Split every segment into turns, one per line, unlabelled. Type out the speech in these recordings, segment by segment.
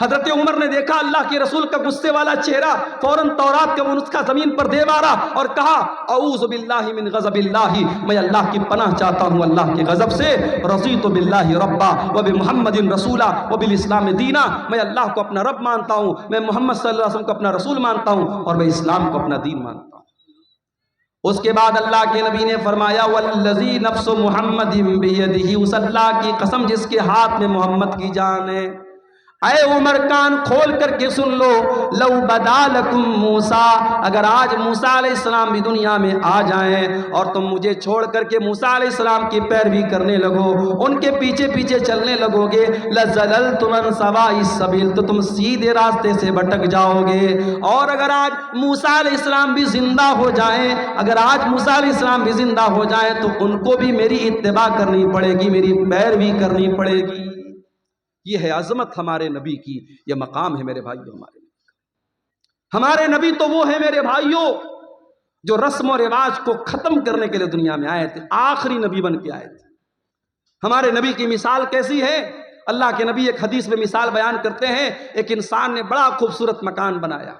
حضرت عمر نے دیکھا اللہ کے رسول کا غصے والا چہرہ، فوراً تورات کا وہ نسخہ زمین پر دے مارا اور کہا اعوذ باللہ من غضب اللہ، میں اللہ کی پناہ چاہتا ہوں اللہ کے غضب سے، رضیت باللہ ربا وبمحمد رسولا وبالاسلام دینا، میں اللہ کو اپنا رب مانتا ہوں، میں محمد صلی اللہ علیہ وسلم کو اپنا رسول مانتا ہوں، اور میں اسلام کو اپنا دین مانتا ہوں۔ اس کے بعد اللہ کے نبی نے فرمایا والذی نفس محمد بیدہ، اس اللہ کی قسم جس کے ہاتھ میں محمد کی جان ہے، اے عمر کان کھول کر کے سن لو، لو بدا لکم موسیٰ، اگر آج موسیٰ علیہ السلام بھی دنیا میں آ جائیں اور تم مجھے چھوڑ کر کے موسیٰ علیہ السلام کی پیروی کرنے لگو، ان کے پیچھے پیچھے چلنے لگو گے، لَزَلَلْتُمْ عَنْ سَوَاءِ السَّبِيلِ، تو تم سیدھے راستے سے بھٹک جاؤ گے۔ اور اگر آج موسیٰ علیہ السلام بھی زندہ ہو جائیں، اگر آج موسیٰ علیہ السلام بھی زندہ ہو جائیں تو ان کو بھی میری اتباع کرنی پڑے گی، میری پیروی کرنی پڑے گی۔ یہ ہے عظمت ہمارے نبی کی، یہ مقام ہے میرے بھائیوں ہمارے نبی تو وہ ہے میرے بھائیوں جو رسم و رواج کو ختم کرنے کے لیے دنیا میں آئے تھے، آخری نبی بن کے آئے تھے۔ ہمارے نبی کی مثال کیسی ہے؟ اللہ کے نبی ایک حدیث میں مثال بیان کرتے ہیں، ایک انسان نے بڑا خوبصورت مکان بنایا،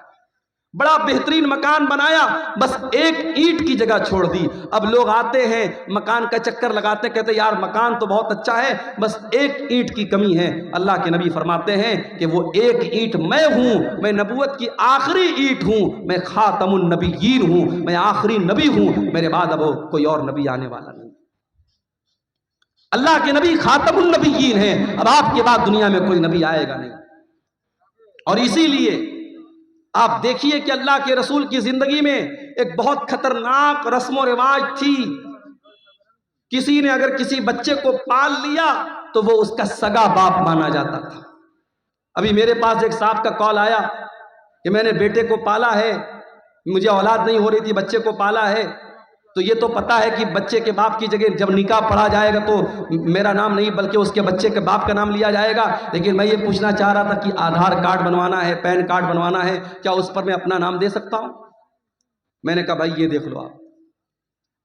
بڑا بہترین مکان بنایا، بس ایک اینٹ کی جگہ چھوڑ دی۔ اب لوگ آتے ہیں مکان کا چکر لگاتے ہیں، کہتے ہیں یار مکان تو بہت اچھا ہے، بس ایک اینٹ کی کمی ہے۔ اللہ کے نبی فرماتے ہیں کہ وہ ایک اینٹ میں ہوں، میں نبوت کی آخری اینٹ ہوں، میں خاتم النبیین ہوں، میں آخری نبی ہوں، میرے بعد اب کوئی اور نبی آنے والا نہیں۔ اللہ کے نبی خاتم النبیین ہیں، اب آپ کے بعد دنیا میں کوئی نبی آئے گا نہیں۔ اور اسی لیے آپ دیکھیے کہ اللہ کے رسول کی زندگی میں ایک بہت خطرناک رسم و رواج تھی، کسی نے اگر کسی بچے کو پال لیا تو وہ اس کا سگا باپ مانا جاتا تھا۔ ابھی میرے پاس ایک صاحب کا کال آیا کہ میں نے بیٹے کو پالا ہے، مجھے اولاد نہیں ہو رہی تھی، بچے کو پالا ہے، تو یہ تو پتا ہے کہ بچے کے باپ کی جگہ جب نکاح پڑھا جائے گا تو میرا نام نہیں بلکہ اس کے بچے کے باپ کا نام لیا جائے گا، لیکن میں یہ پوچھنا چاہ رہا تھا کہ آدھار کارڈ بنوانا ہے، پین کارڈ بنوانا ہے، کیا اس پر میں اپنا نام دے سکتا ہوں؟ میں نے کہا بھائی یہ دیکھ لو، آپ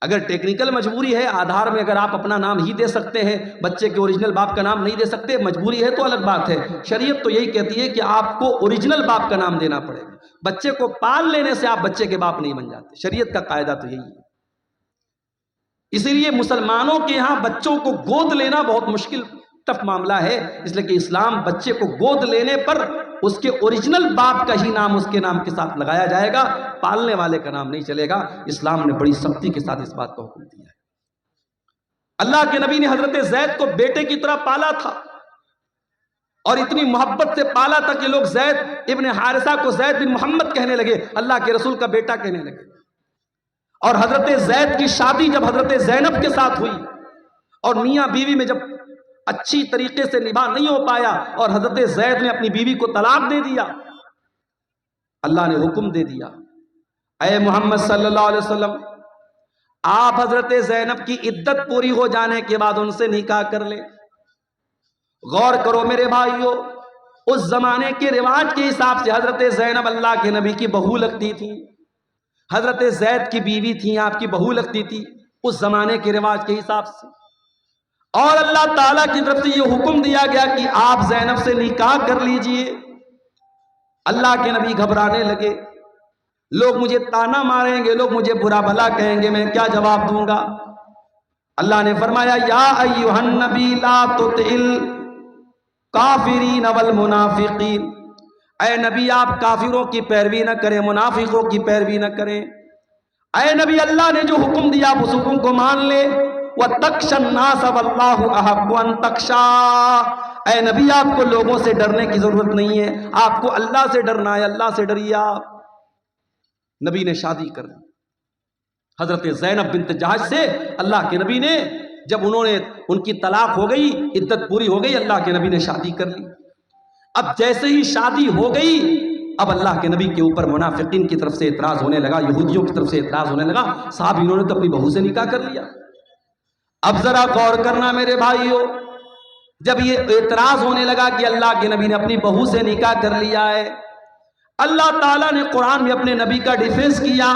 اگر ٹیکنیکل مجبوری ہے آدھار میں اگر آپ اپنا نام ہی دے سکتے ہیں، بچے کے اوریجنل باپ کا نام نہیں دے سکتے، مجبوری ہے تو الگ بات ہے۔ شریعت تو یہی کہتی ہے کہ آپ کو اوریجنل باپ کا نام دینا پڑے گا، بچے کو پال لینے سے آپ بچے کے باپ نہیں بن جاتے، شریعت کا قاعدہ تو یہی ہے۔ اسی لیے مسلمانوں کے یہاں بچوں کو گود لینا بہت مشکل ٹف معاملہ ہے، اس لیے کہ اسلام بچے کو گود لینے پر اس کے اوریجنل باپ کا ہی نام اس کے نام کے ساتھ لگایا جائے گا، پالنے والے کا نام نہیں چلے گا۔ اسلام نے بڑی سختی کے ساتھ اس بات کو حکم دیا ہے۔ اللہ کے نبی نے حضرت زید کو بیٹے کی طرح پالا تھا، اور اتنی محبت سے پالا تھا کہ لوگ زید ابن حارثہ کو زید بن محمد کہنے لگے، اللہ کے رسول کا بیٹا کہنے لگے۔ اور حضرت زید کی شادی جب حضرت زینب کے ساتھ ہوئی اور میاں بیوی میں جب اچھی طریقے سے نباہ نہیں ہو پایا اور حضرت زید نے اپنی بیوی کو طلاق دے دیا، اللہ نے حکم دے دیا اے محمد صلی اللہ علیہ وسلم آپ حضرت زینب کی عدت پوری ہو جانے کے بعد ان سے نکاح کر لیں۔ غور کرو میرے بھائیو، اس زمانے کے رواج کے حساب سے حضرت زینب اللہ کے نبی کی بہو لگتی تھی، حضرت زید کی بیوی تھی، آپ کی بہو لگتی تھی اس زمانے کے رواج کے حساب سے۔ اور اللہ تعالیٰ کی طرف سے یہ حکم دیا گیا کہ آپ زینب سے نکاح کر لیجئے۔ اللہ کے نبی گھبرانے لگے، لوگ مجھے تانا ماریں گے، لوگ مجھے برا بھلا کہیں گے، میں کیا جواب دوں گا؟ اللہ نے فرمایا یا ایھا النبی لا تطع الکافرین والمنافقین، اے نبی آپ کافروں کی پیروی نہ کریں، منافقوں کی پیروی نہ کریں۔ اے نبی اللہ نے جو حکم دیا آپ اس حکم کو مان لے۔ وَتَخْشَى النَّاسَ وَاللَّهُ أَحَقُّ أَن تَخْشَىٰ، اے نبی آپ کو لوگوں سے ڈرنے کی ضرورت نہیں ہے، آپ کو اللہ سے ڈرنا ہے، اللہ سے ڈریے آپ۔ نبی نے شادی کر دی حضرت زینب بنت جہش سے۔ اللہ کے نبی نے جب ان کی طلاق ہو گئی، عدت پوری ہو گئی، اللہ کے نبی نے شادی کر لی۔ اب جیسے ہی شادی ہو گئی، اب اللہ کے نبی کے اوپر منافقین کی طرف سے اعتراض ہونے لگا، یہودیوں کی طرف سے اعتراض ہونے لگا، صاحب انہوں نے تو اپنی بہو سے نکاح کر لیا۔ اب ذرا غور کرنا میرے بھائیو، جب یہ اعتراض ہونے لگا کہ اللہ کے نبی نے اپنی بہو سے نکاح کر لیا ہے، اللہ تعالیٰ نے قرآن میں اپنے نبی کا ڈیفینس کیا،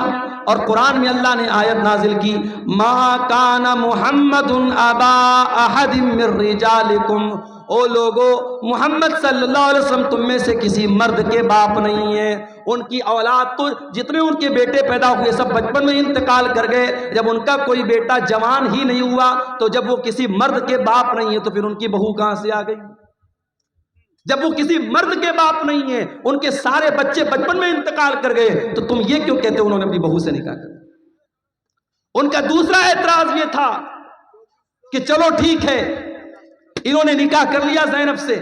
اور قرآن میں اللہ نے آیت نازل کی ما کان محمد ابا احد من رجالکم او لوگو محمد صلی اللہ علیہ وسلم تم میں سے کسی مرد کے باپ نہیں ہیں. ان کی اولاد تو جتنے ان کے بیٹے پیدا ہوئے سب بچپن میں انتقال کر گئے. جب ان کا کوئی بیٹا جوان ہی نہیں ہوا تو جب وہ کسی مرد کے باپ نہیں ہے تو پھر ان کی بہو کہاں سے آ گئی؟ جب وہ کسی مرد کے باپ نہیں ہیں، ان کے سارے بچے بچپن میں انتقال کر گئے، تو تم یہ کیوں کہتے انہوں نے اپنی بہو سے نکاح کر؟ ان کا دوسرا اعتراض یہ تھا کہ چلو ٹھیک ہے، انہوں نے نکاح کر لیا زینب سے،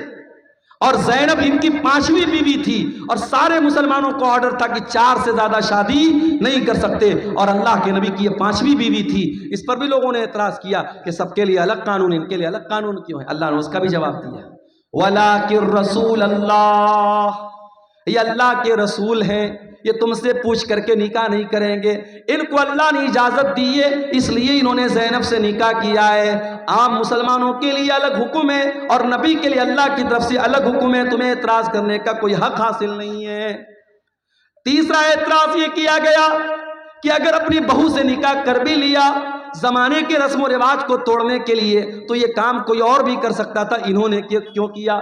اور زینب ان کی 5ویں بیوی تھی، اور سارے مسلمانوں کو آرڈر تھا کہ 4 سے زیادہ شادی نہیں کر سکتے، اور اللہ کے نبی کی یہ 5ویں بیوی تھی. اس پر بھی لوگوں نے اعتراض کیا کہ سب کے لیے الگ قانون، ان کے لیے الگ قانون کیوں ہے؟ اللہ نے اس کا بھی جواب دیا، وَلَٰكِن رَّسُولَ اللَّهِ، یہ اللہ کے رسول ہیں، یہ تم سے پوچھ کر کے نکاح نہیں کریں گے. ان کو اللہ نے اجازت دی ہے، اس لیے انہوں نے زینب سے نکاح کیا ہے. عام مسلمانوں کے لیے الگ حکم ہے اور نبی کے لیے اللہ کی طرف سے الگ حکم ہے، تمہیں اعتراض کرنے کا کوئی حق حاصل نہیں ہے. تیسرا اعتراض یہ کیا گیا کہ اگر اپنی بہو سے نکاح کر بھی لیا زمانے کے رسم و رواج کو توڑنے کے لیے تو یہ کام کوئی اور بھی کر سکتا تھا، انہوں نے کیوں کیا؟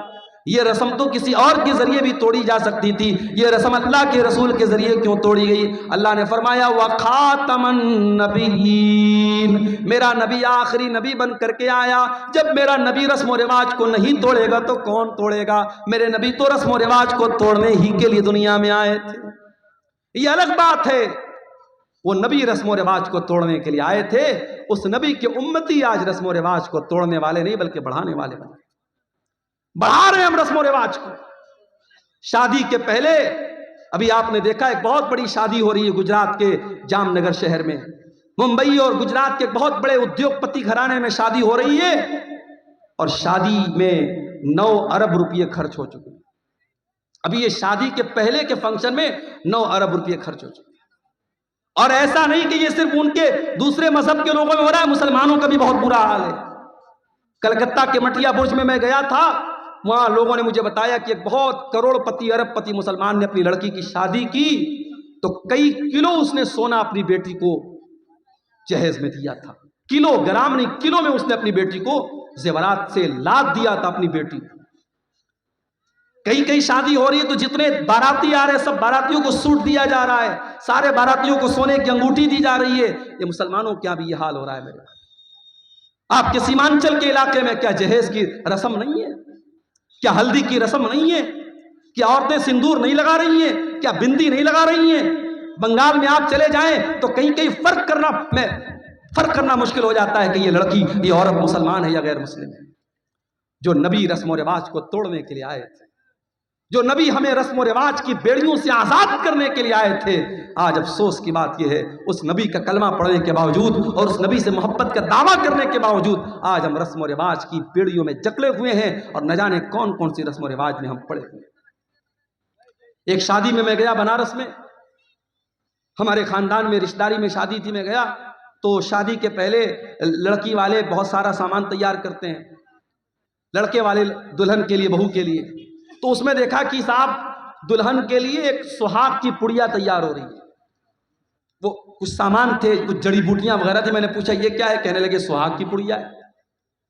یہ رسم تو کسی اور کے ذریعے بھی توڑی جا سکتی تھی، یہ رسم اللہ کے رسول کے ذریعے کیوں توڑی گئی؟ اللہ نے فرمایا وَخَاتَمَ النَّبِيِّينَ، میرا نبی آخری نبی بن کر کے آیا. جب میرا نبی رسم و رواج کو نہیں توڑے گا تو کون توڑے گا؟ میرے نبی تو رسم و رواج کو توڑنے ہی کے لیے دنیا میں آئے تھے. یہ الگ بات ہے، وہ نبی رسم و رواج کو توڑنے کے لیے آئے تھے، اس نبی کے امتی آج رسم و رواج کو توڑنے والے نہیں بلکہ بڑھانے والے بنے. بڑھا رہے ہیں ہم رسم و رواج کو. شادی کے پہلے ابھی آپ نے دیکھا ایک بہت بڑی شادی ہو رہی ہے گجرات کے جام نگر شہر میں. ممبئی اور گجرات کے بہت بڑے ادیوگ پتی گھرانے میں شادی ہو رہی ہے، اور شادی میں 9 ارب روپے خرچ ہو چکے ہیں. ابھی یہ شادی کے پہلے کے فنکشن میں 9 ارب روپے خرچ ہو چکے ہیں. اور ایسا نہیں کہ یہ صرف ان کے دوسرے مذہب کے لوگوں میں ہو رہا ہے، مسلمانوں کا بھی بہت برا حال ہے. کلکتہ کے مٹیا برج میں گیا تھا، وہاں لوگوں نے مجھے بتایا کہ ایک بہت کروڑ پتی ارب پتی مسلمان نے اپنی لڑکی کی شادی کی تو کئی کلو اس نے سونا اپنی بیٹی کو جہیز میں دیا تھا. کلو، گرام نہیں، کلو میں اس نے اپنی بیٹی کو زیورات سے لاد دیا تھا اپنی بیٹی کو. کئی شادی ہو رہی ہے تو جتنے باراتی آ رہے ہیں سب باراتیوں کو سوٹ دیا جا رہا ہے، سارے باراتیوں کو سونے کی انگوٹھی دی جا رہی ہے. یہ مسلمانوں کیا بھی یہ حال ہو رہا ہے میرے؟ آپ کے سیمانچل کے علاقے میں کیا جہیز کی رسم نہیں ہے؟ کیا ہلدی کی رسم نہیں ہے؟ کیا عورتیں سندور نہیں لگا رہی ہیں؟ کیا بندی نہیں لگا رہی ہیں؟ بنگال میں آپ چلے جائیں تو کہیں فرق کرنا مشکل ہو جاتا ہے کہ یہ لڑکی، یہ عورت مسلمان ہے یا غیر مسلم ہے. جو نبی رسم و رواج کو توڑنے کے لیے آئے تھے، جو نبی ہمیں رسم و رواج کی بیڑیوں سے آزاد کرنے کے لیے آئے تھے، آج افسوس کی بات یہ ہے اس نبی کا کلمہ پڑھنے کے باوجود اور اس نبی سے محبت کا دعویٰ کرنے کے باوجود آج ہم رسم و رواج کی بیڑیوں میں جکڑے ہوئے ہیں اور نہ جانے کون کون سی رسم و رواج میں ہم پڑے ہوئے ہیں. ایک شادی میں گیا بنارس میں، ہمارے خاندان میں رشتہ داری میں شادی تھی، میں گیا تو شادی کے پہلے لڑکی والے بہت سارا سامان تیار کرتے ہیں، لڑکے والے دلہن کے لیے، بہو کے لیے. تو اس میں دیکھا کہ صاحب دلہن کے لیے ایک سہاگ کی پڑیا تیار ہو رہی ہے. وہ کچھ سامان تھے، کچھ جڑی بوٹیاں وغیرہ تھے. میں نے پوچھا یہ کیا ہے؟ کہنے لگے سہاگ کی پڑیا ہے.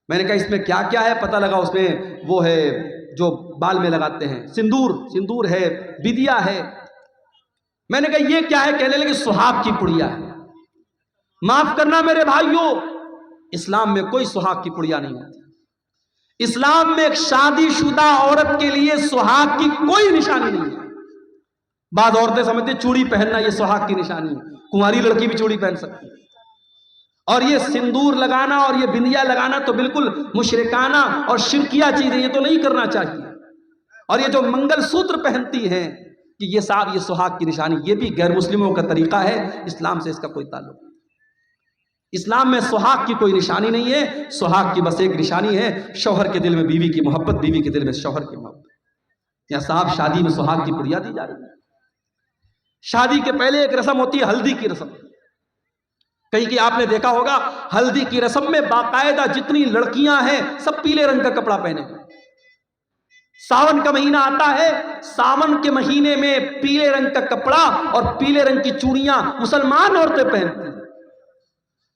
میں نے کہا اس میں کیا کیا ہے؟ پتہ لگا اس میں وہ ہے جو بال میں لگاتے ہیں، سندور ہے، بدیا ہے. میں نے کہا یہ کیا ہے؟ کہنے لگے سہاگ کی پڑیا ہے. معاف کرنا میرے بھائیوں، اسلام میں کوئی سہاگ کی پڑیا نہیں ہوتی. اسلام میں ایک شادی شدہ عورت کے لیے سہاگ کی کوئی نشانی نہیں ہے. بعض عورتیں سمجھتے چوڑی پہننا یہ سہاگ کی نشانی ہے. کنواری لڑکی بھی چوڑی پہن سکتی ہے. اور یہ سندور لگانا اور یہ بندیا لگانا تو بالکل مشرکانہ اور شرکیہ چیز ہے، یہ تو نہیں کرنا چاہیے. اور یہ جو منگل سوتر پہنتی ہیں کہ یہ صاحب یہ سہاگ کی نشانی، یہ بھی غیر مسلموں کا طریقہ ہے، اسلام سے اس کا کوئی تعلق نہیں. اسلام میں سہاگ کی کوئی نشانی نہیں ہے. سہاگ کی بس ایک نشانی ہے، شوہر کے دل میں بیوی کی محبت، بیوی کے دل میں شوہر کی محبت. یا صاحب شادی میں سہاگ کی پڑیا دی جا رہی ہے. شادی کے پہلے ایک رسم ہوتی ہے ہلدی کی رسم. کہیں کہ آپ نے دیکھا ہوگا ہلدی کی رسم میں باقاعدہ جتنی لڑکیاں ہیں سب پیلے رنگ کا کپڑا پہنے. ساون کا مہینہ آتا ہے، ساون کے مہینے میں پیلے رنگ کا کپڑا اور پیلے رنگ کی چوڑیاں مسلمان عورتیں پہنتی ہیں.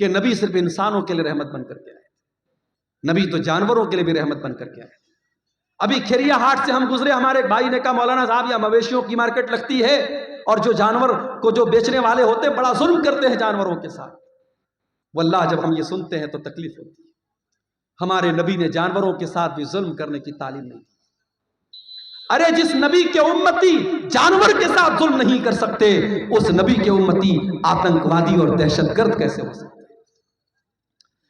کہ نبی صرف انسانوں کے لیے رحمت بن کر کے آئے، نبی تو جانوروں کے لیے بھی رحمت بن کر کے آئے۔ ابھی کھیریا ہاٹ سے ہم گزرے، ہمارے ایک بھائی نے کہا مولانا صاحب یہاں مویشیوں کی مارکیٹ لگتی ہے اور جو جانور کو جو بیچنے والے ہوتے ہیں بڑا ظلم کرتے ہیں جانوروں کے ساتھ۔ واللہ جب ہم یہ سنتے ہیں تو تکلیف ہوتی ہے۔ ہمارے نبی نے جانوروں کے ساتھ بھی ظلم کرنے کی تعلیم نہیں دی۔ ارے جس نبی کے امتی جانور کے ساتھ ظلم نہیں کر سکتے، اس نبی کے امتی آتنکوادی اور دہشت گرد کیسے ہو سکتے؟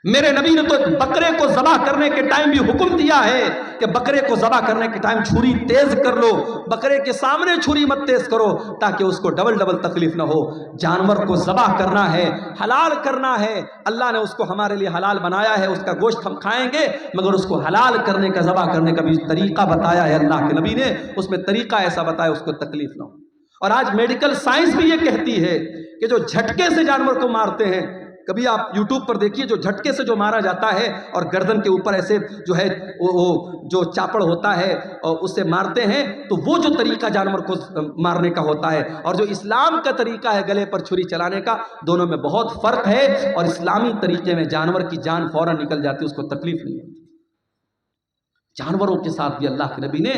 میرے نبی نے تو بکرے کو ذبح کرنے کے ٹائم بھی حکم دیا ہے کہ بکرے کو ذبح کرنے کے ٹائم چھری تیز کر لو، بکرے کے سامنے چھری مت تیز کرو تاکہ اس کو ڈبل تکلیف نہ ہو۔ جانور کو ذبح کرنا ہے، حلال کرنا ہے، اللہ نے اس کو ہمارے لیے حلال بنایا ہے، اس کا گوشت ہم کھائیں گے، مگر اس کو حلال کرنے کا، ذبح کرنے کا بھی طریقہ بتایا ہے اللہ کے نبی نے، اس میں طریقہ ایسا بتایا اس کو تکلیف نہ ہو۔ اور آج میڈیکل سائنس بھی یہ کہتی ہے کہ جو جھٹکے سے جانور کو مارتے ہیں، کبھی آپ یوٹیوب پر دیکھیے، جو جھٹکے سے جو مارا جاتا ہے اور گردن کے اوپر ایسے جو ہے وہ جو چاپڑ ہوتا ہے اور اس سے مارتے ہیں، تو وہ جو طریقہ جانور کو مارنے کا ہوتا ہے اور جو اسلام کا طریقہ ہے گلے پر چھری چلانے کا، دونوں میں بہت فرق ہے۔ اور اسلامی طریقے میں جانور کی جان فوراً نکل جاتی ہے، اس کو تکلیف نہیں ہوتی۔ جانوروں کے ساتھ بھی اللہ کے نبی نے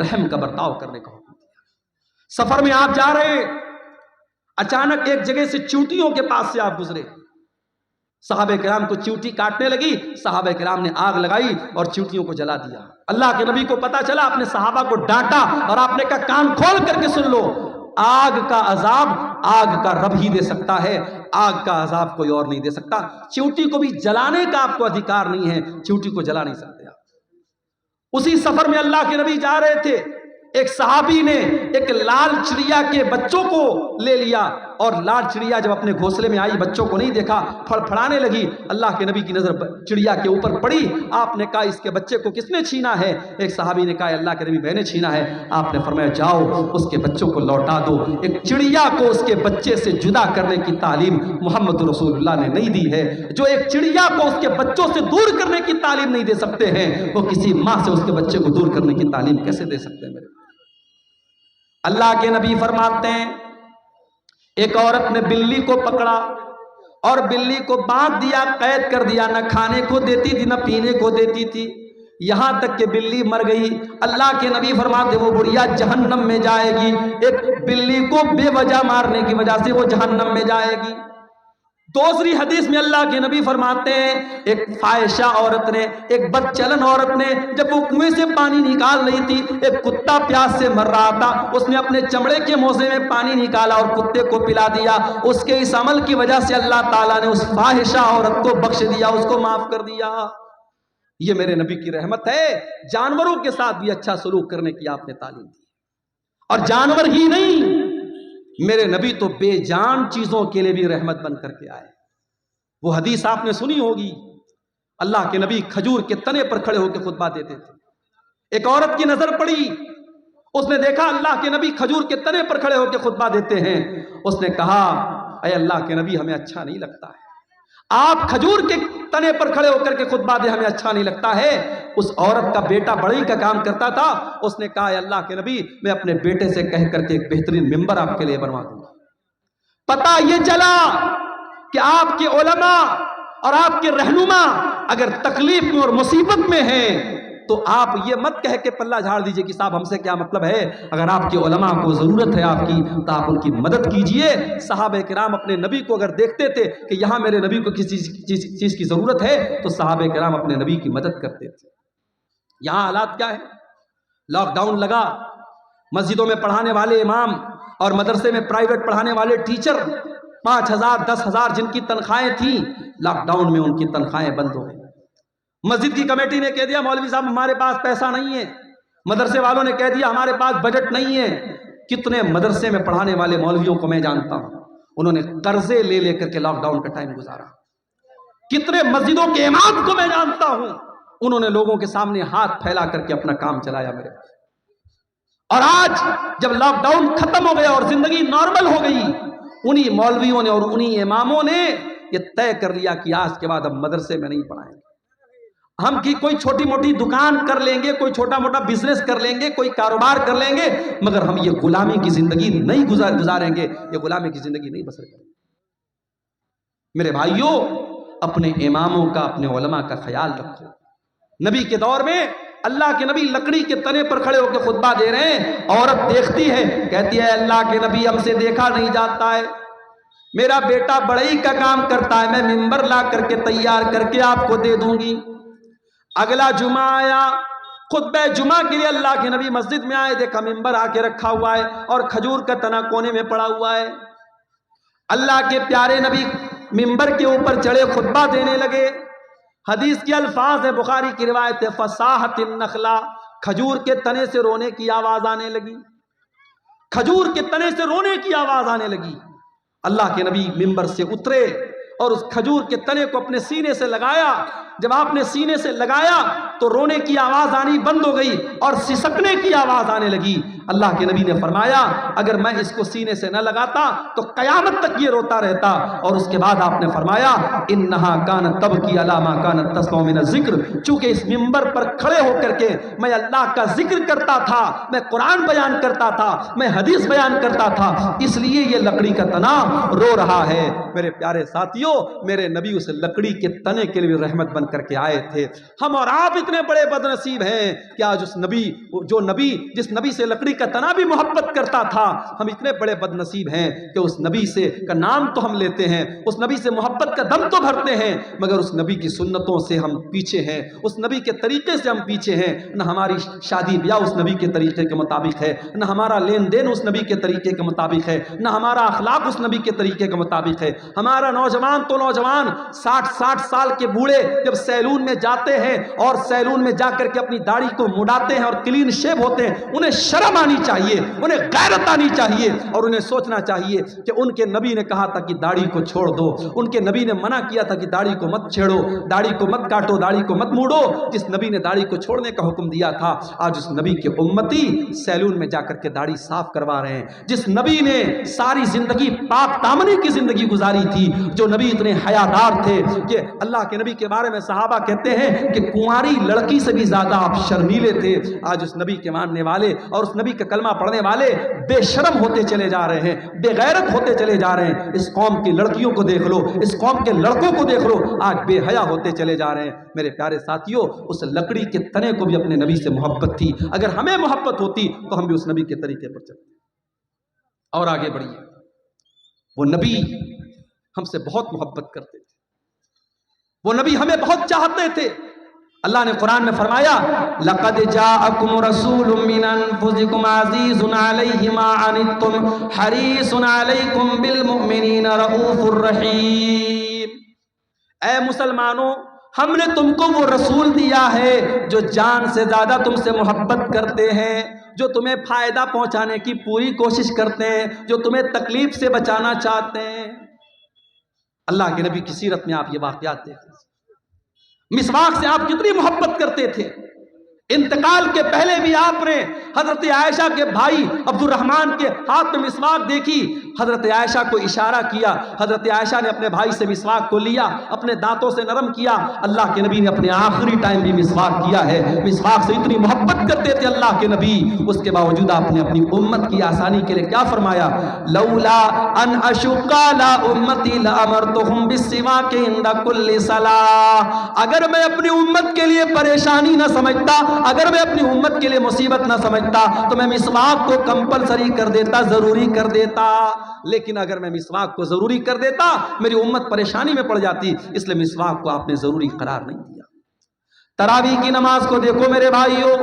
رحم کا برتاؤ کرنے کا حکم دیا۔ سفر میں آپ جا رہے، اچانک ایک جگہ سے چیونٹیوں کے پاس سے آپ گزرے، صحابہ کرام کو چیونٹی کاٹنے لگی، صحابہ کرام نے آگ لگائی اور چیونٹیوں کو جلا دیا۔ اللہ کے نبی کو پتا چلا، اپنے صحابہ کو ڈانٹا اور آپ نے کہا کان کھول کر کے سن لو، آگ کا عذاب آگ کا رب ہی دے سکتا ہے، آگ کا عذاب کوئی اور نہیں دے سکتا۔ چیونٹی کو بھی جلانے کا آپ کو ادھیکار نہیں ہے، چیونٹی کو جلا نہیں سکتے آپ۔ اسی سفر میں اللہ کے نبی جا رہے تھے، ایک صحابی نے ایک لال چڑیا کے بچوں کو لے لیا اور لال چڑیا جب اپنے گھونسلے میں آئی، بچوں کو نہیں دیکھا، پھڑپھڑانے لگی۔ اللہ کے نبی کی نظر چڑیا کے اوپر پڑی، آپ نے کہا اس کے بچے کو کس نے چھینا ہے؟ ایک صحابی نے کہا اللہ کے نبی میں نے چھینا ہے۔ آپ نے فرمایا جاؤ اس کے بچوں کو لوٹا دو۔ ایک چڑیا کو اس کے بچے سے جدا کرنے کی تعلیم محمد رسول اللہ نے نہیں دی ہے۔ جو ایک چڑیا کو اس کے بچوں سے دور کرنے کی تعلیم نہیں دے سکتے ہیں، وہ کسی ماں سے اس کے بچے کو دور کرنے کی تعلیم کیسے دے سکتے ہیں؟ میرے اللہ کے نبی فرماتے ہیں ایک عورت نے بلی کو پکڑا اور بلی کو باندھ دیا، قید کر دیا، نہ کھانے کو دیتی تھی نہ پینے کو دیتی تھی، یہاں تک کہ بلی مر گئی۔ اللہ کے نبی فرماتے وہ بڑھیا جہنم میں جائے گی، ایک بلی کو بے وجہ مارنے کی وجہ سے وہ جہنم میں جائے گی۔ دوسری حدیث میں اللہ کے نبی فرماتے ہیں ایک فاحشہ عورت نے، ایک بدچلن عورت نے، جب وہ کنویں سے پانی نکال رہی تھی، ایک کتا پیاس سے مر رہا تھا، اس نے اپنے چمڑے کے موزے میں پانی نکالا اور کتے کو پلا دیا۔ اس کے اس عمل کی وجہ سے اللہ تعالیٰ نے اس فاحشہ عورت کو بخش دیا، اس کو معاف کر دیا۔ یہ میرے نبی کی رحمت ہے، جانوروں کے ساتھ بھی اچھا سلوک کرنے کی آپ نے تعلیم دی۔ اور جانور ہی نہیں، میرے نبی تو بے جان چیزوں کے لیے بھی رحمت بن کر کے آئے۔ وہ حدیث آپ نے سنی ہوگی، اللہ کے نبی کھجور کے تنے پر کھڑے ہو کے خطبہ دیتے تھے۔ ایک عورت کی نظر پڑی، اس نے دیکھا اللہ کے نبی کھجور کے تنے پر کھڑے ہو کے خطبہ دیتے ہیں، اس نے کہا اے اللہ کے نبی ہمیں اچھا نہیں لگتا ہے، آپ کھجور کے تنے پر کھڑے ہو کر کے خطبہ دے، ہمیں اچھا نہیں لگتا ہے۔ اس عورت کا بیٹا بڑھئی کا کام کرتا تھا، اس نے کہا اے اللہ کے نبی میں اپنے بیٹے سے کہہ کر کے ایک بہترین ممبر آپ کے لیے بنوا دوں گا۔ پتہ یہ چلا کہ آپ کے علماء اور آپ کے رہنما اگر تکلیف میں اور مصیبت میں ہیں تو آپ یہ مت کہہ کے پلہ جھاڑ دیجئے کہ صاحب ہم سے کیا مطلب ہے، اگر آپ کے علماء کو ضرورت ہے آپ کی تو آپ ان کی مدد کیجئے۔ صحابہ کرام اپنے نبی کو اگر دیکھتے تھے کہ یہاں میرے نبی کو کسی چیز کی ضرورت ہے تو صحابہ کرام اپنے نبی کی مدد کرتے تھے۔ یہاں حالات کیا ہے؟ لاک ڈاؤن لگا، مسجدوں میں پڑھانے والے امام اور مدرسے میں پرائیویٹ پڑھانے والے ٹیچر 5,000 10,000 جن کی تنخواہیں تھیں، لاک ڈاؤن میں ان کی تنخواہیں بند ہو گئی۔ مسجد کی کمیٹی نے کہہ دیا مولوی صاحب ہمارے پاس پیسہ نہیں ہے، مدرسے والوں نے کہہ دیا ہمارے پاس بجٹ نہیں ہے۔ کتنے مدرسے میں پڑھانے والے مولویوں کو میں جانتا ہوں، انہوں نے قرضے لے لے کر کے لاک ڈاؤن کا ٹائم گزارا۔ کتنے مسجدوں کے امام کو میں جانتا ہوں، انہوں نے لوگوں کے سامنے ہاتھ پھیلا کر کے اپنا کام چلایا میرے پاس۔ اور آج جب لاک ڈاؤن ختم ہو گیا اور زندگی نارمل ہو گئی، انہی مولویوں نے اور انہی اماموں نے یہ طے کر لیا کہ آج کے بعد ہم مدرسے میں نہیں پڑھائیں گے، ہم کی کوئی چھوٹی موٹی دکان کر لیں گے، کوئی چھوٹا موٹا بزنس کر لیں گے، کوئی کاروبار کر لیں گے، مگر ہم یہ غلامی کی زندگی نہیں گزاریں گے، یہ غلامی کی زندگی نہیں بسر کریں گے۔ میرے بھائیوں، اپنے اماموں کا، اپنے علماء کا خیال رکھو۔ نبی کے دور میں اللہ کے نبی لکڑی کے تنے پر کھڑے ہو کے خطبہ دے رہے ہیں، عورت دیکھتی ہے، کہتی ہے اللہ کے نبی ہم سے دیکھا نہیں جاتا ہے، میرا بیٹا بڑھئی کا کام کرتا ہے، میں ممبر لا کر کے تیار کر کے آپ کو دے دوں گی۔ اگلا جمعہ آیا، خطبہ جمعہ کے لیے اللہ کے نبی مسجد میں آئے، دیکھا ممبر آ کے رکھا ہوا ہے اور کھجور کا تنا کونے میں پڑا ہوا ہے۔ اللہ کے پیارے نبی ممبر کے اوپر چڑھے، خطبہ دینے لگے۔ حدیث کے الفاظ ہے، بخاری کی روایت ہے، فصاحت النخلا، کھجور کے تنے سے رونے کی آواز آنے لگی، کھجور کے تنے سے رونے کی آواز آنے لگی۔ اللہ کے نبی ممبر سے اترے اور اس کھجور کے تنے کو اپنے سینے سے لگایا۔ جب آپ نے سینے سے لگایا تو رونے کی آواز آنی بند ہو گئی اور سسکنے کی آواز آنے لگی۔ اللہ کے نبی نے فرمایا اگر میں اس کو سینے سے نہ لگاتا تو قیامت تک یہ روتا رہتا۔ اور اس کے بعد آپ نے فرمایا انہا کانت تبکی علی ما کانت تسمع من الذکر، چونکہ اس ممبر پر کھڑے ہو کر کے میں اللہ کا ذکر کرتا تھا، میں قرآن بیان کرتا تھا، میں حدیث بیان کرتا تھا، اس لیے یہ لکڑی کا تنا رو رہا ہے۔ میرے پیارے ساتھیوں، میرے نبی اس لکڑی کے تنے کے لیے رحمت بن کر کے آئے تھے۔ ہم اور آپ اتنے بڑے بد نصیب ہیں کہ آج اس نبی، جس نبی سے لکڑی کا تنا بھی محبت کرتا تھا، ہم اتنے بڑے بد نصیب ہیں کہ اس نبی سے کا نام تو ہم لیتے ہیں، اس نبی سے محبت کا دم تو بھرتے ہیں، مگر اس نبی کی سنتوں سے ہم پیچھے ہیں، اس نبی کے طریقے سے ہم پیچھے ہیں۔ نہ ہماری شادی بیاہ اس نبی کے طریقے کے مطابق ہے، نہ ہمارا لین دین اس نبی کے طریقے کے مطابق ہے، نہ ہمارا اخلاق اس نبی کے طریقے کے مطابق ہے۔ ہمارا نوجوان تو نوجوان 60 سال کے بوڑھے جب سیلون میں جاتے ہیں اور سیلون میں جا کر کے اپنی داڑھی کو مڈاتے ہیں اور کلین شیو ہوتے ہیں، انہیں شرم آنی چاہیے، انہیں غیرت آنی چاہیے، اور انہیں سوچنا چاہیے کہ ان کے نبی نے کہا تھا کہ داڑھی کو چھوڑ دو، ان کے نبی نے منع کیا تھا کہ داڑھی کو مت چھیڑو، داڑھی کو مت کاٹو، داڑھی کو مت موڑو۔ جس نبی نے داڑھی کو چھوڑنے کا حکم دیا تھا، آج اس نبی کے امتی سیلون میں جا کر کے داڑھی صاف کروا رہے ہیں۔ جس نبی نے ساری زندگی پاک دامنی کی زندگی گزاری تھی، جو نبی اتنے حیادار تھے کہ اللہ کے نبی کے بارے میں صحابہ کہتے ہیں کہ کنواری لڑکی سے بھی زیادہ آپ شرمیلے تھے، آج اس نبی کے ماننے والے اور اس نبی کا کلمہ پڑھنے والے بے شرم ہوتے چلے جا رہے ہیں، بے غیرت ہوتے چلے جا رہے ہیں۔ اس قوم کی لڑکیوں کو دیکھ لو، اس قوم کے لڑکوں کو دیکھ لو، آج بے حیا ہوتے چلے جا رہے ہیں۔ میرے پیارے ساتھیوں، اس لکڑی کے تنے کو بھی اپنے نبی سے محبت تھی، اگر ہمیں محبت ہوتی تو ہم بھی اس نبی کے طریقے پر چلتے۔ اور آگے بڑھیے، وہ نبی ہم سے بہت محبت کرتے تھے، وہ نبی ہمیں بہت چاہتے تھے۔ اللہ نے قرآن میں فرمایا لَقَدْ جَاءَكُمْ رَسُولٌ مِّنْ أَنفُسِكُمْ عَزِيزٌ عَلَيْهِ مَا عَنِتُّمْ حَرِيصٌ عَلَيْكُمْ بِالْمُؤْمِنِينَ رَءُوفٌ رَحِيمٌ۔ اے مسلمانوں، ہم نے تم کو وہ رسول دیا ہے جو جان سے زیادہ تم سے محبت کرتے ہیں، جو تمہیں فائدہ پہنچانے کی پوری کوشش کرتے ہیں، جو تمہیں تکلیف سے بچانا چاہتے ہیں۔ اللہ کے نبی کی سیرت میں آپ یہ واقعات دیکھیں، مسواک سے آپ کتنی محبت کرتے تھے۔ انتقال کے پہلے بھی آپ نے حضرت عائشہ کے بھائی عبد الرحمن کے ہاتھ میں مسواک دیکھی، حضرت عائشہ کو اشارہ کیا، حضرت عائشہ نے اپنے بھائی سے مسواک کو لیا، اپنے دانتوں سے نرم کیا۔ اللہ کے نبی نے اپنے آخری ٹائم بھی مسواک کیا ہے، مسواک سے اتنی محبت کرتے تھے اللہ کے نبی، اس کے باوجود آپ نے اپنی امت کی آسانی کے لیے کیا فرمایا؟ لولا ان اشق علی امتی لامرتهم بالسواک عند کل صلاۃ۔ اگر میں اپنی امت کے لیے پریشانی نہ سمجھتا، اگر میں اپنی امت کے لیے مصیبت نہ سمجھتا تو میں مسواک کو کمپلسری کر دیتا، ضروری کر دیتا، لیکن اگر میں مسواک کو ضروری کر دیتا میری امت پریشانی میں پڑ جاتی، اس لیے مسواک کو آپ نے ضروری قرار نہیں دیا۔ تراویح کی نماز کو دیکھو میرے بھائیوں،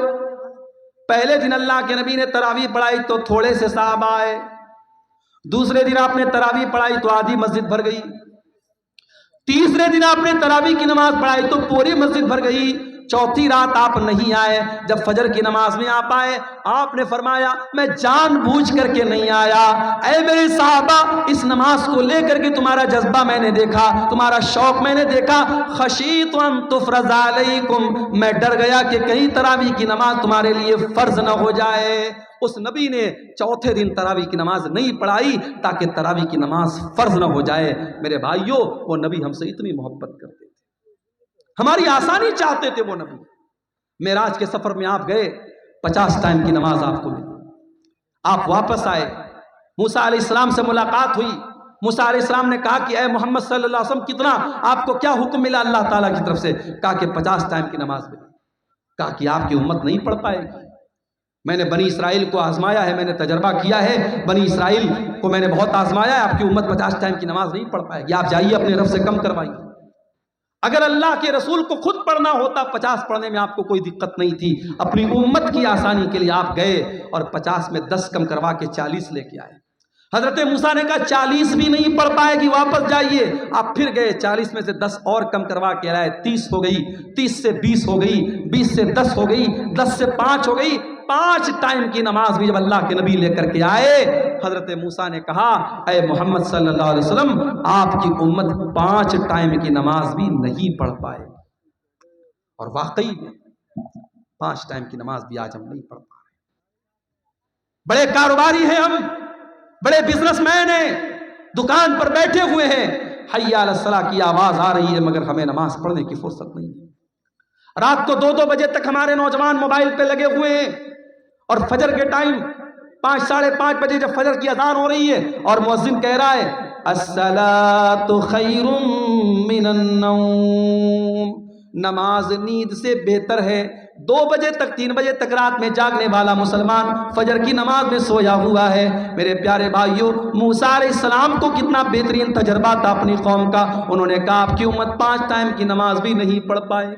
پہلے دن اللہ کے نبی نے تراویح پڑھائی تو تھوڑے سے صحابہ آئے، دوسرے دن آپ نے تراویح پڑھائی تو آدھی مسجد بھر گئی، تیسرے دن آپ نے تراویح کی نماز پڑھائی تو پوری مسجد بھر گئی، چوتھی رات آپ نہیں آئے، جب فجر کی نماز میں آپ آئے آپ نے فرمایا میں جان بوجھ کر کے نہیں آیا، اے میرے صحابہ اس نماز کو لے کر کے تمہارا جذبہ میں نے دیکھا، تمہارا شوق میں نے دیکھا، خشیت ان تفرض علیکم، میں ڈر گیا کہ کہیں تراویح کی نماز تمہارے لیے فرض نہ ہو جائے۔ اس نبی نے چوتھے دن تراویح کی نماز نہیں پڑھائی تاکہ تراویح کی نماز فرض نہ ہو جائے۔ میرے بھائیوں، وہ نبی ہم سے اتنی محبت کرتے تھے، ہماری آسانی چاہتے تھے۔ وہ نبی معراج کے سفر میں آپ گئے، 50 ٹائم کی نماز آپ کو ملی، آپ واپس آئے، موسیٰ علیہ السلام سے ملاقات ہوئی، موسیٰ علیہ السلام نے کہا کہ اے محمد صلی اللہ علیہ وسلم کتنا آپ کو کیا حکم ملا اللہ تعالیٰ کی طرف سے؟ کہا کہ 50 ٹائم کی نماز ملی۔ کہا کہ آپ کی امت نہیں پڑھ پائے گی، میں نے بنی اسرائیل کو آزمایا ہے، میں نے تجربہ کیا ہے، بنی اسرائیل کو میں نے بہت آزمایا ہے، آپ کی امت 50 ٹائم کی نماز نہیں پڑھ پائے گی، آپ جائیے اپنے رب سے کم کروائیے۔ اگر اللہ کے رسول کو خود پڑھنا ہوتا 50 پڑھنے میں آپ کو کوئی دقت نہیں تھی، اپنی امت کی آسانی کے لیے آپ گئے اور 50 میں 10 کم کروا کے 40 لے کے آئے۔ حضرت موسیٰ نے کہا 40 بھی نہیں پڑھ پائے گی، واپس جائیے۔ آپ پھر گئے، 40 میں سے 10 اور کم کروا کے لائے، 30 ہو گئی، 30 سے 20 ہو گئی، 20 سے 10 ہو گئی، 10 سے 5 ہو گئی۔ 5 ٹائم کی نماز بھی جب اللہ کے نبی لے کر کے آئے، حضرت موسیٰ نے کہا اے محمد صلی اللہ علیہ وسلم آپ کی امت 5 ٹائم کی نماز بھی نہیں پڑھ پائے، اور واقعی میں 5 ٹائم کی نماز بھی آج ہم نہیں پڑھ پا رہے۔ بڑے کاروباری ہیں ہم، بڑے بزنس مین ہیں، دکان پر بیٹھے ہوئے ہیں، حی علی الصلاۃ کی آواز آ رہی ہے مگر ہمیں نماز پڑھنے کی فرصت نہیں ہے۔ رات کو 2-2 بجے تک ہمارے نوجوان موبائل پہ لگے ہوئے ہیں، اور فجر کے ٹائم 5 ساڑھے 5 بجے جب فجر کی اذان ہو رہی ہے اور مؤذن کہہ رہا ہے الصلاۃ خیر من النوم، نماز نیند سے بہتر ہے۔ 2 بجے تک 3 بجے تک رات میں جاگنے والا مسلمان فجر کی نماز میں سویا ہوا ہے۔ میرے پیارے بھائیوں، موسیٰ علیہ السلام کو کتنا بہترین تجربہ تھا اپنی قوم کا، انہوں نے کہا آپ کی امت 5 ٹائم کی نماز بھی نہیں پڑھ پائے۔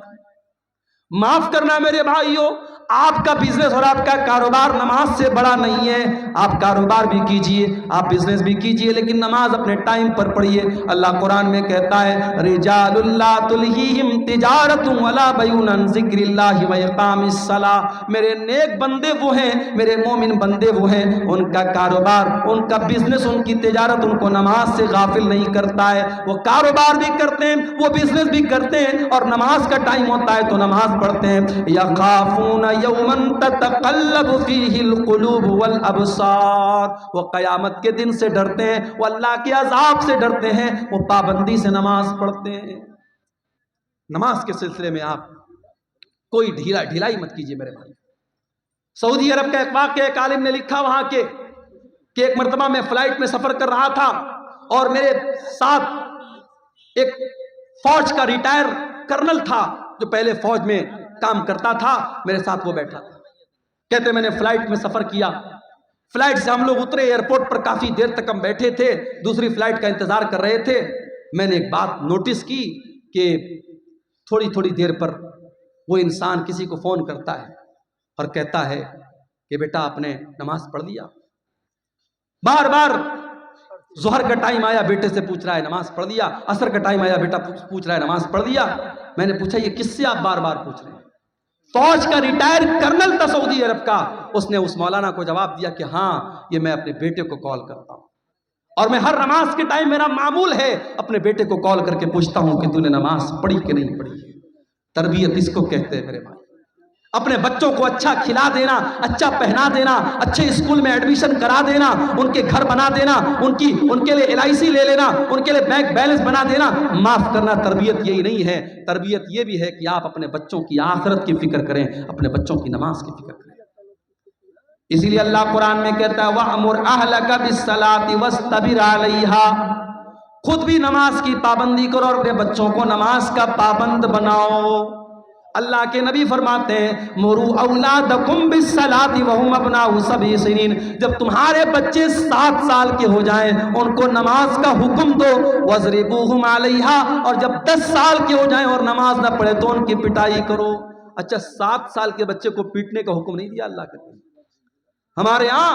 معاف کرنا میرے بھائیوں، آپ کا بزنس اور آپ کا کاروبار نماز سے بڑا نہیں ہے۔ آپ کاروبار بھی کیجئے، آپ بزنس بھی کیجئے، لیکن نماز اپنے ٹائم پر پڑھیے۔ اللہ قرآن میں کہتا ہے رجال لا تلہیہم تجارت ولا بیع عن ذکر اللہ واقام الصلاۃ، میرے نیک بندے وہ ہیں، میرے مومن بندے وہ ہیں، ان کا کاروبار، ان کا بزنس، ان کی تجارت ان کو نماز سے غافل نہیں کرتا ہے۔ وہ کاروبار بھی کرتے ہیں، وہ بزنس بھی کرتے ہیں، اور نماز کا ٹائم ہوتا ہے تو نماز پڑھتے ہیں۔ یخافون یوما تتقلب فیہ القلوب والابصار، وہ قیامت کے دن سے ڈرتے ہیں، وہ اللہ کے عذاب سے ڈرتے ہیں، وہ پابندی سے نماز پڑھتے ہیں۔ نماز کے سلسلے میں آپ کوئی ڈھیلائی مت کیجیے میرے بھائی۔ سعودی عرب کا ایک واقعہ ایک عالم نے لکھا وہاں کے کہ ایک مرتبہ میں فلائٹ میں سفر کر رہا تھا اور میرے ساتھ ایک فوج کا ریٹائر کرنل تھا جو پہلے فوج میں کام کرتا تھا، میرے ساتھ وہ بیٹھا تھا۔ کہتے میں نے فلائٹ میں سفر کیا، فلائٹ سے ہم لوگ اترے، ایئرپورٹ پر کافی دیر تک ہم بیٹھے تھے، دوسری فلائٹ کا انتظار کر رہے تھے۔ میں نے ایک بات نوٹس کی کہ تھوڑی دیر پر وہ انسان کسی کو فون کرتا ہے اور کہتا ہے کہ بیٹا آپ نے نماز پڑھ لیا؟ بار بار ظہر کا ٹائم آیا بیٹے سے پوچھ رہا ہے نماز پڑھ لیا، عصر کا ٹائم آیا بیٹا پوچھ رہا ہے نماز پڑھ لیا۔ میں نے پوچھا یہ کس سے آپ بار بار پوچھ رہے ہیں؟ فوج کا ریٹائر کرنل تھا سعودی عرب کا، اس نے اس مولانا کو جواب دیا کہ ہاں یہ میں اپنے بیٹے کو کال کرتا ہوں، اور میں ہر نماز کے ٹائم میرا معمول ہے اپنے بیٹے کو کال کر کے پوچھتا ہوں کہ تو نے نماز پڑھی کہ نہیں پڑھی۔ تربیت اس کو کہتے ہیں میرے بھائی، اپنے بچوں کو اچھا کھلا دینا، اچھا پہنا دینا، اچھے اسکول میں ایڈمیشن کرا دینا، ان کے گھر بنا دینا، ان کے لیے LIC لے لینا، ان کے لیے بینک بیلنس بنا دینا۔ معاف کرنا تربیت یہی نہیں ہے، تربیت یہ بھی ہے کہ آپ اپنے بچوں کی آخرت کی فکر کریں، اپنے بچوں کی نماز کی فکر کریں۔ اسی لیے اللہ قرآن میں کہتا ہے وَأْمُرْ أَهْلَكَ بِالصَّلَاةِ وَاسْتَبِرْ عَلَيْهَا، خود بھی نماز کی پابندی کرو اور اپنے بچوں کو نماز کا پابند بناؤ۔ اللہ کے نبی فرماتے ہیں مُرُوا أَوْلَادَكُمْ بِالصَّلَاةِ وَهُمْ أَبْنَاءُ 7 سنین، جب تمہارے بچے 7 سال کے ہو جائیں ان کو نماز کا حکم دو، وَاضْرِبُوهُمْ عَلَيْهَا، اور جب 10 سال کے ہو جائیں اور نماز نہ پڑھے تو ان کی پٹائی کرو۔ اچھا 7 سال کے بچے کو پیٹنے کا حکم نہیں دیا اللہ کے نبی؟ ہمارے ہاں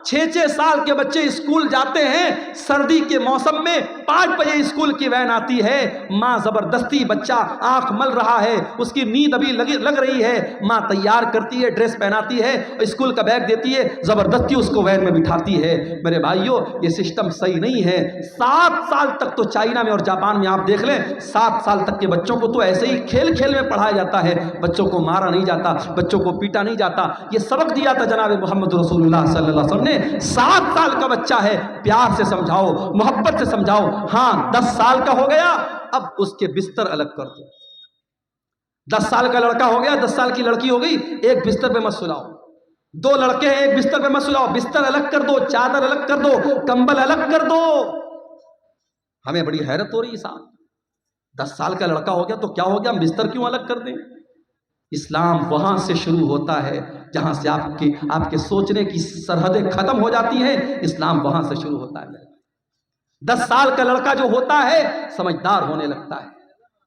6 سال کے بچے اسکول جاتے ہیں، سردی کے موسم میں 5 بجے اسکول کی وین آتی ہے، ماں زبردستی، بچہ آنکھ مل رہا ہے، اس کی نیند ابھی لگ رہی ہے، ماں تیار کرتی ہے، ڈریس پہناتی ہے، اسکول کا بیگ دیتی ہے، زبردستی اس کو وین میں بٹھاتی ہے۔ میرے بھائیوں یہ سسٹم صحیح نہیں ہے۔ 7 سال تک تو چائنا میں اور جاپان میں آپ دیکھ لیں، 7 سال تک کے بچوں کو تو ایسے ہی کھیل کھیل میں پڑھایا جاتا ہے، بچوں کو مارا نہیں جاتا، بچوں کو پیٹا نہیں جاتا۔ یہ سبق دیا تھا جناب محمد رسول اللہ صلی اللہ علیہ وسلم نے۔ 7 سال کا بچہ ہے، پیار سے سمجھاؤ، محبت سے سمجھاؤ۔ ہاں 10 سال کا ہو گیا اب اس کے بستر الگ کر دو۔ 10 سال کا لڑکا ہو گیا، 10 سال کی لڑکی ہو گئی، ایک بستر پہ مت سلاؤ۔ 2 لڑکے ہیں ایک بستر پہ مت سلاؤ، بستر الگ کر دو، چادر الگ کر دو، کمبل الگ کر دو۔ ہمیں بڑی حیرت ہو رہی ہے صاحب، 10 سال کا لڑکا ہو گیا تو کیا ہو گیا، ہم بستر کیوں الگ کر دیں؟ اسلام وہاں سے شروع ہوتا ہے جہاں سے آپ کے سوچنے کی سرحدیں ختم ہو جاتی ہیں، اسلام وہاں سے شروع ہوتا ہے۔ 10 سال کا لڑکا جو ہوتا ہے سمجھدار ہونے لگتا ہے،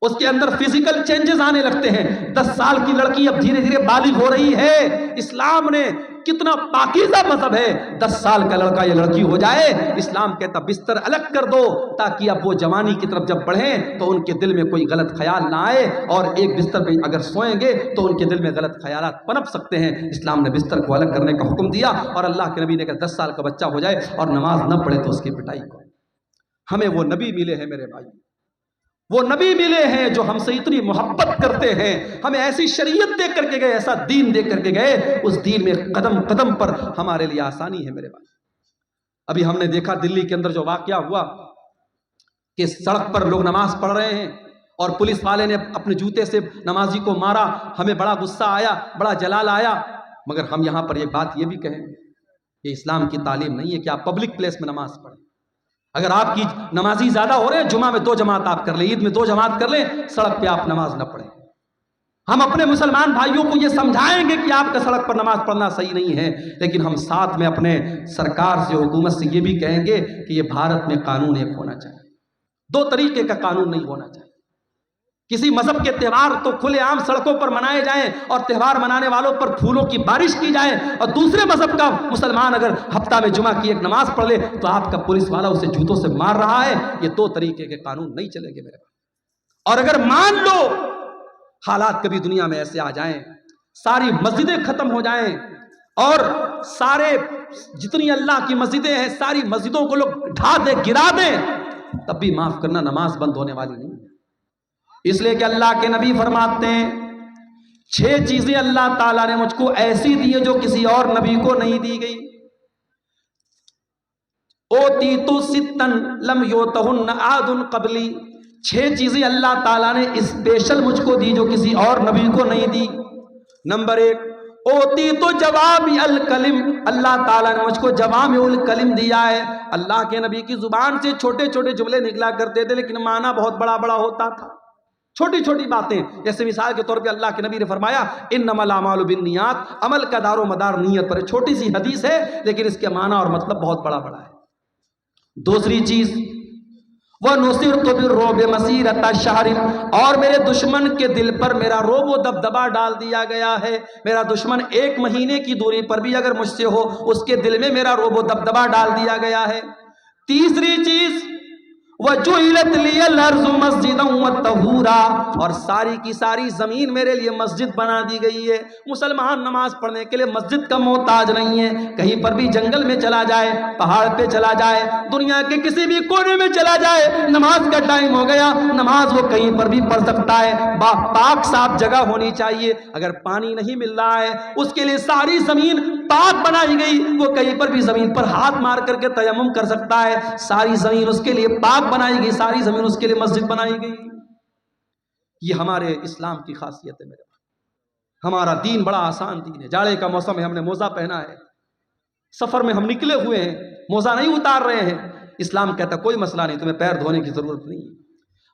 اس کے اندر فزیکل چینجز آنے لگتے ہیں۔ 10 سال کی لڑکی اب دھیرے دھیرے بالغ ہو رہی ہے۔ اسلام نے کتنا پاکیزہ مذہب ہے، 10 سال کا لڑکا یا لڑکی ہو جائے، اسلام کہتا بستر الگ کر دو تاکہ اب وہ جوانی کی طرف جب بڑھیں تو ان کے دل میں کوئی غلط خیال نہ آئے، اور ایک بستر پہ اگر سوئیں گے تو ان کے دل میں غلط خیالات پنپ سکتے ہیں۔ اسلام نے بستر کو الگ کرنے کا حکم دیا، اور اللہ کے نبی نے کہا 10 سال کا بچہ ہو جائے اور نماز نہ پڑھے تو اس کی پٹائی کرو۔ ہمیں وہ نبی ملے ہیں میرے بھائی، وہ نبی ملے ہیں جو ہم سے اتنی محبت کرتے ہیں، ہمیں ایسی شریعت دے کر کے گئے، ایسا دین دے کر کے گئے، اس دین میں قدم قدم پر ہمارے لیے آسانی ہے میرے بھائی۔ ابھی ہم نے دیکھا دلی کے اندر جو واقعہ ہوا کہ سڑک پر لوگ نماز پڑھ رہے ہیں اور پولیس والے نے اپنے جوتے سے نمازی کو مارا، ہمیں بڑا غصہ آیا، بڑا جلال آیا، مگر ہم یہاں پر ایک بات یہ بھی کہیں، یہ اسلام کی تعلیم نہیں ہے کہ آپ پبلک پلیس میں نماز پڑھیں۔ اگر آپ کی نمازی زیادہ ہو رہے ہیں، جمعہ میں 2 جماعت آپ کر لیں، عید میں 2 جماعت کر لیں، سڑک پہ آپ نماز نہ پڑھیں۔ ہم اپنے مسلمان بھائیوں کو یہ سمجھائیں گے کہ آپ کا سڑک پر نماز پڑھنا صحیح نہیں ہے، لیکن ہم ساتھ میں اپنے سرکار سے، حکومت سے یہ بھی کہیں گے کہ یہ بھارت میں قانون ایک ہونا چاہیے، 2 طریقے کا قانون نہیں ہونا چاہیے۔ کسی مذہب کے تہوار تو کھلے عام سڑکوں پر منائے جائیں اور تہوار منانے والوں پر پھولوں کی بارش کی جائے، اور دوسرے مذہب کا مسلمان اگر ہفتہ میں جمعہ کی ایک نماز پڑھ لے تو آپ کا پولیس والا اسے جوتوں سے مار رہا ہے۔ یہ 2 طریقے کے قانون نہیں چلیں گے میرے پاس۔ اور اگر مان لو حالات کبھی دنیا میں ایسے آ جائیں، ساری مسجدیں ختم ہو جائیں اور سارے جتنی اللہ کی مسجدیں ہیں ساری مسجدوں کو لوگ ڈھا دیں، گرا دیں، تب بھی معاف کرنا نماز بند ہونے والی نہیں ہے۔ اس لیے کہ اللہ کے نبی فرماتے ہیں 6 چیزیں اللہ تعالیٰ نے مجھ کو ایسی دی ہے جو کسی اور نبی کو نہیں دی گئی۔ اوتیت ستا لم یؤتہن احد قبلی، 6 چیزیں اللہ تعالیٰ نے اسپیشل مجھ کو دی جو کسی اور نبی کو نہیں دی۔ نمبر 1 اوتیت جوامع الکلم، اللہ تعالیٰ نے مجھ کو جوامع الکلم دیا ہے۔ اللہ کے نبی کی زبان سے چھوٹے چھوٹے جملے نکلا کرتے تھے لیکن معنی بہت بڑا بڑا ہوتا تھا، چھوٹی چھوٹی باتیں۔ جیسے مثال کے طور پہ اللہ کے نبی نے فرمایا انما الاعمال بالنیات، عمل کا دار و مدار نیت پر ہے۔ چھوٹی سی حدیث ہے لیکن اس کے معنی اور مطلب بہت بڑا بڑا ہے۔ دوسری چیز وَنُصِرْتُ بِالرُّعْبِ مَسِيرَةَ شَهْرٍ، اور میرے دشمن کے دل پر میرا رعب و دبدبا ڈال دیا گیا ہے۔ میرا دشمن 1 مہینے کی دوری پر بھی اگر مجھ سے ہو، اس کے دل میں میرا رعب و دبدبا ڈال دیا گیا ہے۔ تیسری چیز وَجُعِلَتْ لِيَ الْأَرْضُ مَسْجِدًا وَطَهُورًا، اور ساری کی ساری زمین میرے لیے مسجد بنا دی گئی ہے۔ مسلمان نماز پڑھنے کے لیے مسجد کا محتاج نہیں ہے، کہیں پر بھی جنگل میں چلا جائے، پہاڑ پہ چلا جائے، دنیا کے کسی بھی کونے میں چلا جائے، نماز کا ٹائم ہو گیا، نماز وہ کہیں پر بھی پڑھ سکتا ہے۔ پاک صاف جگہ ہونی چاہیے۔ اگر پانی نہیں مل رہا ہے اس کے لیے ساری زمین پاک بنائی گئی، وہ کہیں پر بھی زمین پر ہاتھ مار کر کے تیمم کر سکتا ہے، ساری زمین اس کے لیے پاک بنائی گئی، ساری زمین اس کے لیے مسجد بنائی گئی۔ یہ ہمارے اسلام کی خاصیت ہے میرے بھائی۔ ہمارا دین بڑا آسان دین ہے۔ جاڑے کا موسم ہے، ہم نے موزہ پہنا ہے، سفر میں ہم نکلے ہوئے ہیں، موزہ نہیں اتار رہے ہیں، اسلام کہتا کوئی مسئلہ نہیں، تمہیں پیر دھونے کی ضرورت نہیں ہے۔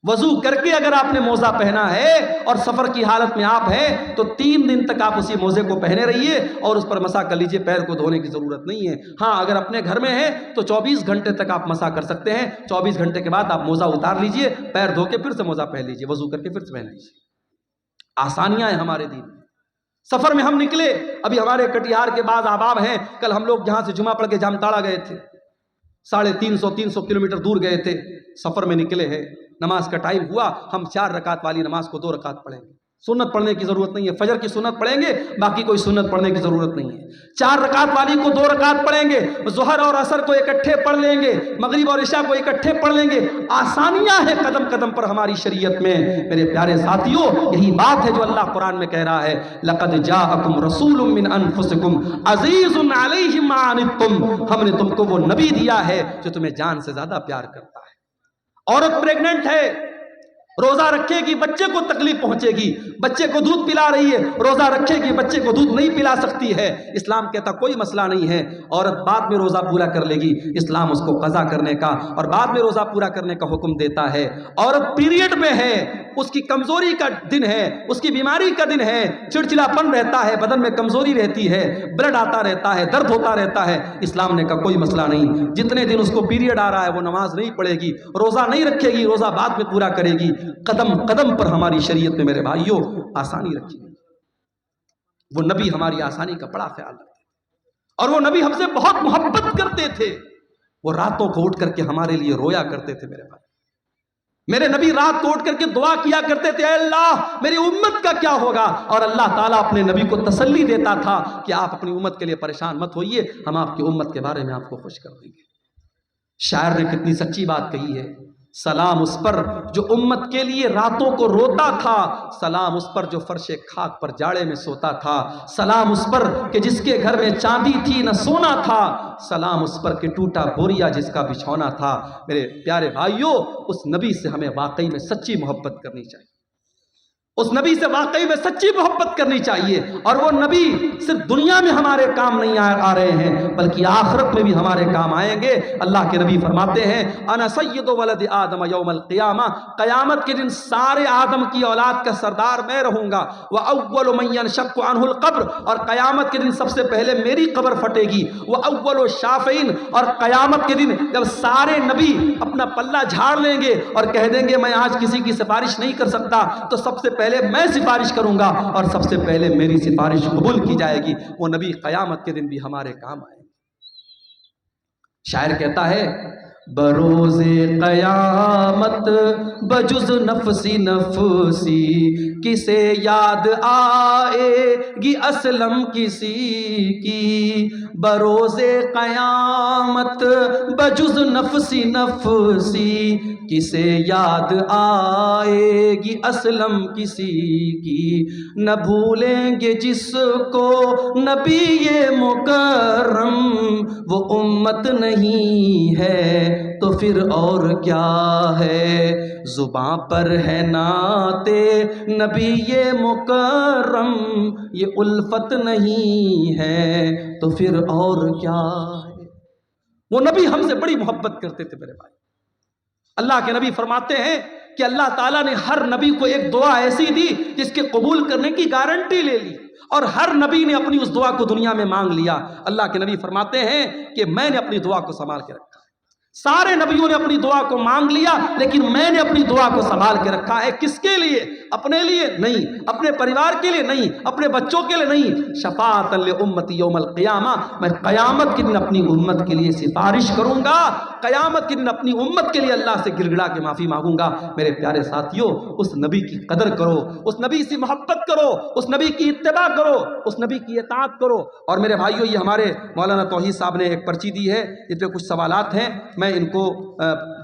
وضو کر کے اگر آپ نے موزہ پہنا ہے اور سفر کی حالت میں آپ ہیں تو 3 دن تک آپ اسی موزے کو پہنے رہیے اور اس پر مسح کر لیجئے، پیر کو دھونے کی ضرورت نہیں ہے۔ ہاں اگر اپنے گھر میں ہیں تو 24 گھنٹے تک آپ مسح کر سکتے ہیں، 24 گھنٹے کے بعد آپ موزہ اتار لیجئے، پیر دھو کے پھر سے موزہ پہن لیجئے، وضو کر کے پھر سے پہن لیجئے۔ آسانیاں ہیں ہمارے دین میں۔ سفر میں ہم نکلے، ابھی ہمارے کٹیہار کے بعض احباب ہیں، کل ہم لوگ یہاں سے جمعہ پڑھ کے جامتاڑا گئے تھے، 350 کلومیٹر دور گئے تھے، سفر میں نکلے ہیں، نماز کا ٹائم ہوا، ہم 4 رکعت والی نماز کو 2 رکعت پڑھیں گے، سنت پڑھنے کی ضرورت نہیں ہے، فجر کی سنت پڑھیں گے، باقی کوئی سنت پڑھنے کی ضرورت نہیں ہے۔ 4 رکعت والی کو 2 رکعت پڑھیں گے، ظہر اور عصر کو اکٹھے پڑھ لیں گے، مغرب اور عشاء کو اکٹھے پڑھ لیں گے۔ آسانیاں ہیں قدم قدم پر ہماری شریعت میں میرے پیارے ساتھیوں۔ یہی بات ہے جو اللہ قرآن میں کہہ رہا ہے لَقَدْ جَاءَكُمْ رَسُولٌ مِّنْ أَنفُسِكُمْ عَزِيزٌ عَلَيْهِ مَا عَنِتُّمْ، ہم نے تم کو وہ نبی دیا ہے جو تمہیں جان سے زیادہ پیار کرتا ہے۔ عورت پریگننٹ ہے، روزہ رکھے گی بچے کو تکلیف پہنچے گی، بچے کو دودھ پلا رہی ہے، روزہ رکھے گی بچے کو دودھ نہیں پلا سکتی ہے، اسلام کہتا کوئی مسئلہ نہیں ہے، عورت بعد میں روزہ پورا کر لے گی، اسلام اس کو قضا کرنے کا اور بعد میں روزہ پورا کرنے کا حکم دیتا ہے۔ عورت پیریڈ میں ہے، اس کی کمزوری کا دن ہے، اس کی بیماری کا دن ہے، چڑچڑاپن رہتا ہے، بدن میں کمزوری رہتی ہے، بلڈ آتا رہتا ہے، درد ہوتا رہتا ہے، اسلام نے کہا کوئی مسئلہ نہیں، جتنے دن اس کو پیریڈ آ رہا ہے وہ نماز نہیں پڑھے گی، روزہ نہیں رکھے گی، روزہ بعد میں پورا کرے گی۔ قدم قدم پر ہماری شریعت میں میرے بھائیوں آسانی رکھی ہے۔ وہ نبی ہماری آسانی کا بڑا خیال رکھتے اور وہ نبی ہم سے بہت محبت کرتے تھے، وہ راتوں کو اٹھ کر کے ہمارے لیے رویا کرتے تھے۔ میرے بھائی، میرے نبی رات کو اٹھ کر کے دعا کیا کرتے تھے، اے اللہ میری امت کا کیا ہوگا، اور اللہ تعالیٰ اپنے نبی کو تسلی دیتا تھا کہ آپ اپنی امت کے لیے پریشان مت ہوئیے، ہم آپ کی امت کے بارے میں آپ کو خوش کر دیں گے۔ شاعر نے کتنی سچی بات کہی ہے، سلام اس پر جو امت کے لیے راتوں کو روتا تھا، سلام اس پر جو فرش خاک پر جاڑے میں سوتا تھا، سلام اس پر کہ جس کے گھر میں چاندی تھی نہ سونا تھا، سلام اس پر کہ ٹوٹا بوریا جس کا بچھونا تھا۔ میرے پیارے بھائیوں، اس نبی سے ہمیں واقعی میں سچی محبت کرنی چاہیے، اس نبی سے واقعی میں سچی محبت کرنی چاہیے، اور وہ نبی صرف دنیا میں ہمارے کام نہیں آ رہے ہیں بلکہ آخرت میں بھی ہمارے کام آئیں گے۔ اللہ کے نبی فرماتے ہیں انا سید ولد آدم یوم القیامہ، قیامت کے دن سارے آدم کی اولاد کا سردار میں رہوں گا، وَأَوَّلُ مَن يَنشَقُّ عَنْهُ الْقَبْرُ، اور قیامت کے دن سب سے پہلے میری قبر پھٹے گی، وَأَوَّلُ الشَّافِعِينَ، اور قیامت کے دن جب سارے نبی اپنا پلہ جھاڑ لیں گے اور کہہ دیں گے میں آج کسی کی سفارش نہیں کر سکتا، تو سب سے پہلے میں سفارش کروں گا اور سب سے پہلے میری سفارش قبول کی جائے گی۔ وہ نبی قیامت کے دن بھی ہمارے کام آئے گے۔ شاعر کہتا ہے بروز قیامت بجز نفسی نفسی کسے یاد آئے گی اسلم کسی کی، بروز قیامت بجز نفسی نفسی کسے یاد آئے گی اسلم کسی کی، نہ بھولیں گے جس کو نبی مکرم، وہ امت نہیں ہے تو پھر اور کیا ہے، زباں پر ہے نعت نبی مکرم، یہ الفت نہیں ہے تو پھر اور کیا ہے۔ وہ نبی ہم سے بڑی محبت کرتے تھے میرے بھائی۔ اللہ کے نبی فرماتے ہیں کہ اللہ تعالیٰ نے ہر نبی کو ایک دعا ایسی دی جس کے قبول کرنے کی گارنٹی لے لی، اور ہر نبی نے اپنی اس دعا کو دنیا میں مانگ لیا۔ اللہ کے نبی فرماتے ہیں کہ میں نے اپنی دعا کو سنبھال کے رکھا ہے، سارے نبیوں نے اپنی دعا کو مانگ لیا لیکن میں نے اپنی دعا کو سنبھال کے رکھا ہے۔ کس کے لیے؟ اپنے لیے نہیں، اپنے پریوار کے لیے نہیں، اپنے بچوں کے لیے نہیں، شفاعۃ لامتی یوم القیامہ، میں قیامت کے دن اپنی امت کے لیے سفارش کروں گا، قیامت کے دن اپنی امت کے لیے اللہ سے گر گڑا کے معافی مانگوں گا۔ میرے پیارے ساتھیوں، اس نبی کی قدر کرو، اس نبی سے محبت کرو، اس نبی کی اتباع کرو، اس نبی کی اطاعت کرو۔ اور میرے بھائیوں، یہ ہمارے مولانا توحید صاحب نے ایک پرچی دی ہے، اس پہ کچھ سوالات ہیں، میں ان کو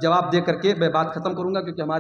جواب دے کر کے میں بات ختم کروں گا، کیونکہ ہمارے